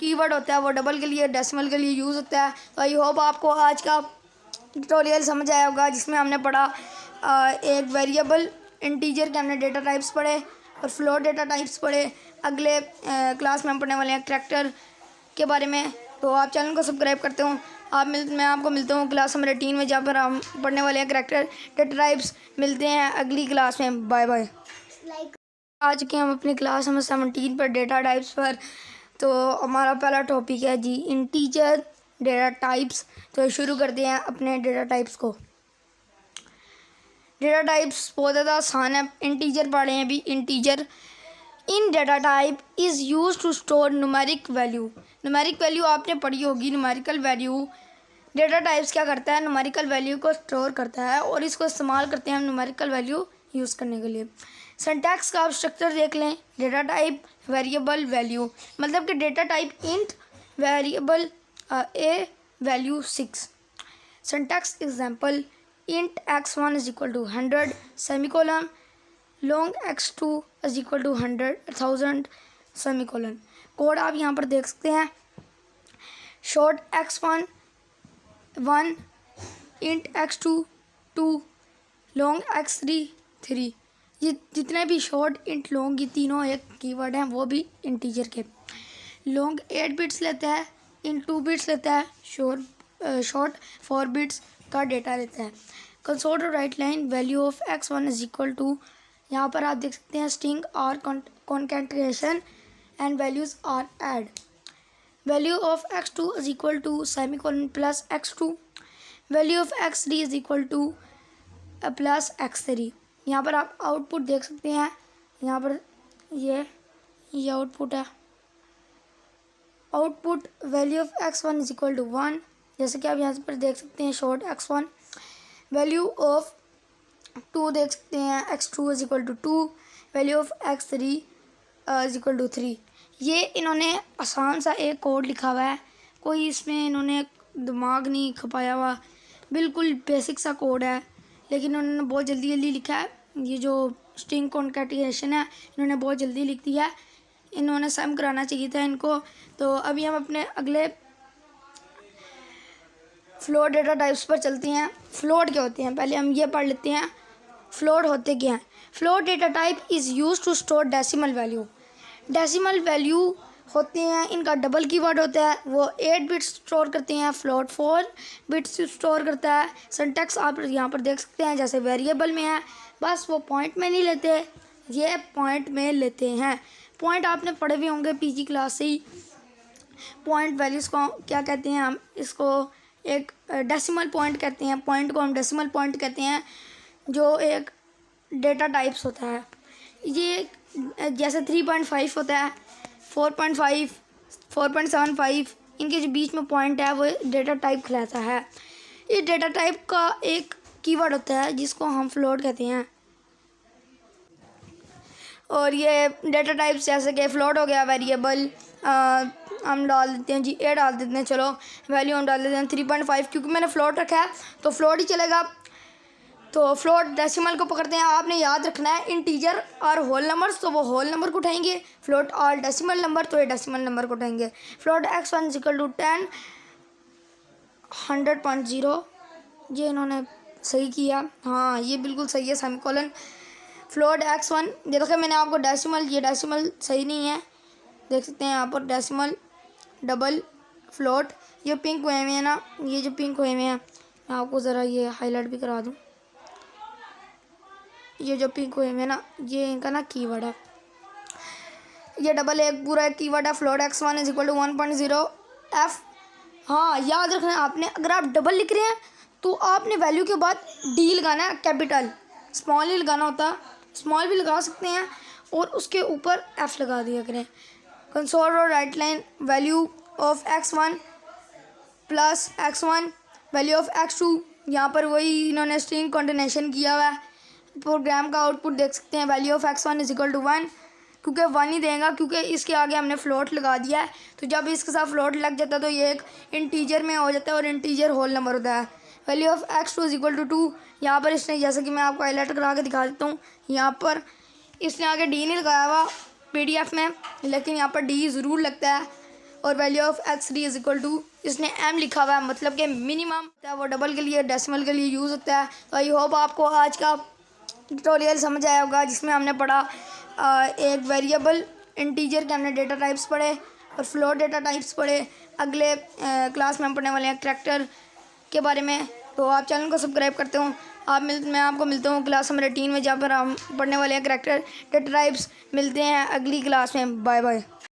Keyword होता है वो डबल के लिए, डेसिमल के लिए यूज़ होता है। तो आई होप आपको आज का ट्यूटोरियल समझ आया होगा, जिसमें हमने पढ़ा एक वेरिएबल इंटीजर के हमने डेटा टाइप्स पढ़े और फ्लोट डेटा टाइप्स पढ़े। अगले क्लास में हम पढ़ने वाले हैं करैक्टर के बारे में। तो आप चैनल को सब्सक्राइब करते हो। मैं आपको मिलता हूँ क्लास नंबर 18 में, जहाँ पर हम पढ़ने वाले हैं करैक्टर डेटा टाइप्स। मिलते हैं अगली क्लास में। Bye bye. आज के हम अपनी क्लास नंबर 17 पर डेटा टाइप्स पर। तो हमारा पहला टॉपिक है जी इंटीजर डेटा टाइप्स। तो शुरू करते हैं अपने डेटा टाइप्स को। डेटा टाइप्स बहुत ज़्यादा आसान है। इंटीजर पढ़े हैं अभी। Integer in data type is use to store numeric value. Numeric value आपने पढ़ी होगी। न्यूमेरिकल वैल्यू डेटा टाइप्स क्या करता है, न्यूमेरिकल वैल्यू को स्टोर करता है और इसको इस्तेमाल करते हैं हम न्यूमेरिकल वैल्यू यूज़ करने के लिए। सिंटैक्स का आप स्ट्रक्चर देख लें। डेटा टाइप वेरिएबल वैल्यू, मतलब कि data type int variable a value 6। Syntax example int x1 is equal to 100 semicolon, long x2 is equal to 100,000 semicolon. Code आप यहाँ पर देख सकते हैं। Short x1 1, int x2 2, long x3 3। ये जितने भी शॉर्ट इंट लॉन्ग ये तीनों एक कीवर्ड हैं, वो भी इंटीजर के। लॉन्ग 8 बिट्स लेता है, इंट 2 बिट्स लेता है, शॉर्ट 4 बिट्स का डेटा लेता है। Console to write line value of x1 is equal to, यहाँ पर आप देख सकते हैं string are concatenation and values are add. Value of x2 is equal to semicolon plus x2। Value of x3 is equal to plus x3। यहाँ पर आप output देख सकते हैं। यहाँ पर ये आउटपुट है। Output value of x1 is equal to 1, जैसे कि आप यहाँ पर देख सकते हैं शॉर्ट x1। वैल्यू ऑफ 2 देख सकते हैं x2 is equal to 2। Value of x3 is equal to 3। ये इन्होंने आसान सा एक कोड लिखा हुआ है, कोई इसमें इन्होंने दिमाग नहीं खपाया हुआ, बिल्कुल बेसिक सा कोड है, लेकिन उन्होंने बहुत जल्दी लिखा है। ये जो स्ट्रिंग कॉन्केटेनेशन है इन्होंने बहुत जल्दी लिख दिया है। इन्होंने सम कराना चाहिए था इनको। तो अभी हम अपने अगले फ्लोट डेटा टाइप्स पर चलते हैं। फ्लोट क्या होते हैं पहले हम ये पढ़ लेते हैं। फ्लोट होते क्या हैं? Float data type is use to store decimal value. Decimal value होते हैं, इनका डबल कीवर्ड होता है। वो 8 बिट्स स्टोर करते हैं, फ्लोट 4 बिट्स स्टोर करता है। सिंटैक्स आप यहाँ पर देख सकते हैं जैसे वेरिएबल में है, बस वो पॉइंट में नहीं लेते, ये पॉइंट में लेते हैं। पॉइंट आपने पढ़े भी होंगे पीजी क्लास से ही। पॉइंट वैल्यूज़ को क्या कहते हैं? हम इसको एक डेसिमल पॉइंट कहते हैं। पॉइंट को हम डेसिमल पॉइंट कहते हैं, जो एक डेटा टाइप्स होता है। ये जैसे 3.5 होता है, 4.5, 4.75, इनके जो बीच में पॉइंट है वो डेटा टाइप कहलाता है। इस डेटा टाइप का एक कीवर्ड होता है जिसको हम फ्लोट कहते हैं। और ये डेटा टाइप्स जैसे कि फ्लोट हो गया, वेरिएबल हम डाल देते हैं जी, ए डाल देते हैं। चलो वैल्यू हम डाल देते हैं 3.5, क्योंकि मैंने फ्लोट रखा है तो फ्लोट ही चलेगा। तो फ्लोट डेसिमल को पकड़ते हैं। आपने याद रखना है इंटीजर और होल नंबर्स, तो वो होल नंबर को उठाएंगे। फ्लोट और डेसिमल नंबर, तो ये डेसिमल नंबर को उठाएंगे। Float x1 is equal to 10 100.0। ये इन्होंने सही किया, हाँ ये बिल्कुल सही है, सेमीकोलन। फ्लोट x1, ये देखो मैंने आपको डेसिमल, ये डेसिमल सही नहीं है, देख सकते हैं यहाँ पर डेसिमल डबल फ्लोट। ये पिंक हुए हुए हैं ना, ये जो पिंक हुए हुए हैं, मैं आपको ज़रा ये हाईलाइट भी करा दूँ। ये जो पिंक हुए हैं ना, ये इनका ना कीवर्ड है। ये डबल एक पूरा एक कीवर्ड है। Float x1 is equal to 1.0 f। हाँ याद रखना है आपने, अगर आप डबल लिख रहे हैं तो आपने वैल्यू के बाद डी लगाना है, कैपिटल। स्मॉल ही लगाना होता है, स्मॉल भी लगा सकते हैं, और उसके ऊपर f लगा दिया करें। कंसोल और right line value of x1 plus x1 value of x2। यहाँ पर वही इन्होंने स्ट्रिंग कॉन्टिनेशन किया हुआ है। प्रोग्राम का आउटपुट देख सकते हैं। Value of x1 is equal to 1, क्योंकि 1 ही देगा, क्योंकि इसके आगे हमने फ्लोट लगा दिया है। तो जब इसके साथ फ्लोट लग जाता है तो ये एक इंटीजर में हो जाता है, और इंटीजर होल नंबर होता है। Value of x2 is equal to 2। यहाँ पर इसने, जैसे कि मैं आपको हाईलाइट करा के दिखा देता हूँ, यहाँ पर इसने आगे डी नहीं लगाया हुआ PDF में, लेकिन यहाँ पर डी ज़रूर लगता है। और value of x3 is equal to, इसने m लिखा हुआ है मतलब कि मिनिमम वो डबल के लिए डेसिमल के लिए यूज़ होता है। तो आई होप आपको आज का ट्यूटोरियल समझ आया होगा, जिसमें हमने पढ़ा एक वेरिएबल इंटीजर के हमने डेटा टाइप्स पढ़े और फ्लोट डेटा टाइप्स पढ़े। अगले क्लास में हम पढ़ने वाले हैं करैक्टर के बारे में। तो आप चैनल को सब्सक्राइब करते हो। मैं आपको मिलता हूँ क्लास नंबर 18 में, जहाँ पर हम पढ़ने वाले हैं करैक्टर डेटा टाइप्स। मिलते हैं अगली क्लास में। Bye bye.